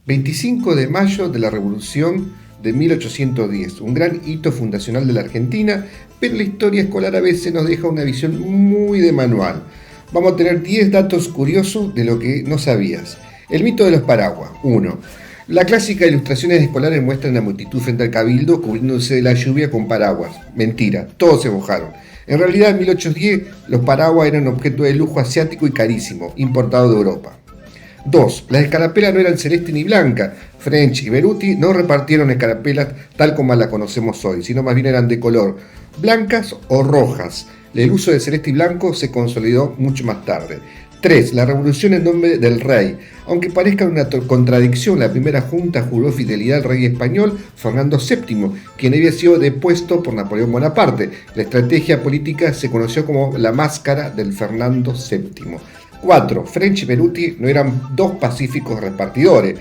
25 de mayo de la Revolución de 1810, un gran hito fundacional de la Argentina, pero la historia escolar a veces nos deja una visión muy de manual. Vamos a tener 10 datos curiosos de lo que no sabías. El mito de los paraguas. 1. La clásica ilustraciones escolares muestran a multitud frente al cabildo cubriéndose de la lluvia con paraguas. Mentira, todos se mojaron. En realidad, en 1810, los paraguas eran objeto de lujo asiático y carísimo, importado de Europa. 2. Las escarapelas no eran celeste ni blanca. French y Beruti no repartieron escarapelas tal como las conocemos hoy, sino más bien eran de color, blancas o rojas. El uso de celeste y blanco se consolidó mucho más tarde. 3. La revolución en nombre del rey. Aunque parezca una contradicción, la primera junta juró fidelidad al rey español Fernando VII, quien había sido depuesto por Napoleón Bonaparte. La estrategia política se conoció como la máscara del Fernando VII. 4. French y Beruti no eran dos pacíficos repartidores.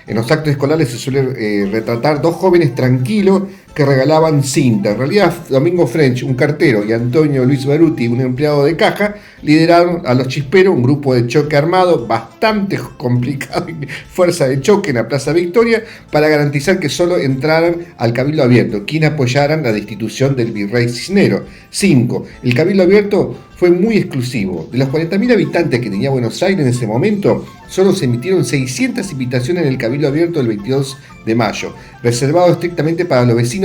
En los actos escolares se suele retratar dos jóvenes tranquilos que regalaban cinta. En realidad, Domingo French, un cartero, y Antonio Luis Beruti, un empleado de caja, lideraron a los chisperos, un grupo de choque armado bastante complicado, fuerza de choque en la Plaza Victoria, para garantizar que solo entraran al Cabildo Abierto, quienes apoyaran la destitución del virrey Cisneros. 5. El Cabildo Abierto fue muy exclusivo. De los 40.000 habitantes que tenía Buenos Aires en ese momento, solo se emitieron 600 invitaciones en el Cabildo Abierto el 22 de mayo, reservado estrictamente para los vecinos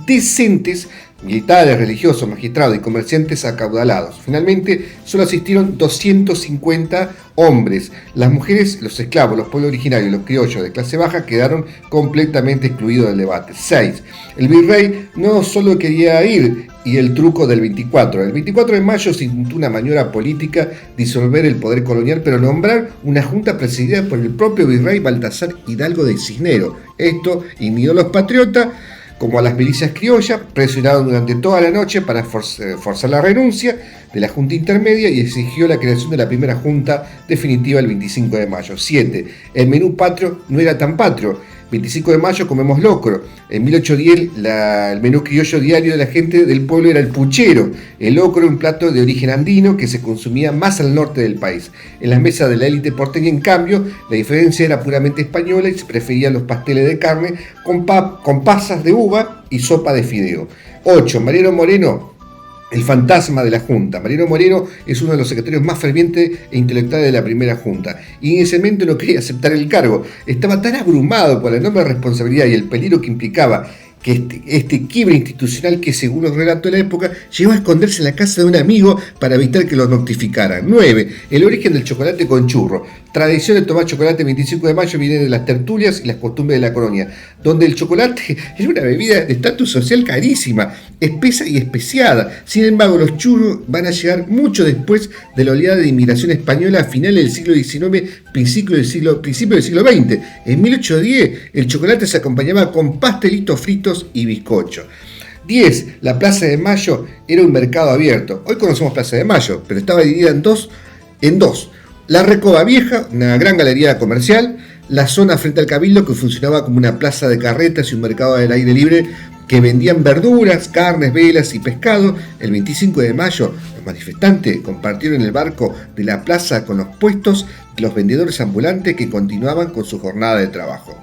decentes, militares, religiosos, magistrados y comerciantes acaudalados. Finalmente, solo asistieron 250 hombres. Las mujeres, los esclavos, los pueblos originarios y los criollos de clase baja quedaron completamente excluidos del debate. 6. El virrey no solo quería ir, y el truco del 24. El 24 de mayo se intentó una maniobra política, disolver el poder colonial, pero nombrar una junta presidida por el propio virrey Baltasar Hidalgo de Cisneros. Esto inhibió a los patriotas, como a las milicias criollas, presionaron durante toda la noche para forzar la renuncia de la Junta Intermedia y exigió la creación de la primera Junta definitiva el 25 de mayo. 7. El menú patrio no era tan patrio. 25 de mayo comemos locro. En 1810 el menú criollo diario de la gente del pueblo era el puchero. El locro era un plato de origen andino que se consumía más al norte del país. En las mesas de la élite porteña, en cambio, la diferencia era puramente española y se preferían los pasteles de carne con pasas de uva y sopa de fideo. 8. Mariano Moreno, el fantasma de la Junta. Mariano Moreno es uno de los secretarios más fervientes e intelectuales de la primera Junta, y inicialmente no quería aceptar el cargo. Estaba tan abrumado por la enorme responsabilidad y el peligro que implicaba que este quiebre institucional que, según los relatos de la época, llegó a esconderse en la casa de un amigo para evitar que lo notificaran. 9. El origen del chocolate con churro. Tradición de tomar chocolate el 25 de mayo viene de las tertulias y las costumbres de la colonia, donde el chocolate era una bebida de estatus social carísima, espesa y especiada. Sin embargo, los churros van a llegar mucho después de la oleada de inmigración española a finales del siglo XIX, principio del siglo XX. En 1810, el chocolate se acompañaba con pastelitos fritos y bizcocho. 10. La Plaza de Mayo era un mercado abierto. Hoy conocemos Plaza de Mayo, pero estaba dividida en dos. La Recoba Vieja, una gran galería comercial, la zona frente al Cabildo, que funcionaba como una plaza de carretas y un mercado al aire libre que vendían verduras, carnes, velas y pescado. El 25 de mayo, los manifestantes compartieron el barco de la plaza con los puestos de los vendedores ambulantes que continuaban con su jornada de trabajo.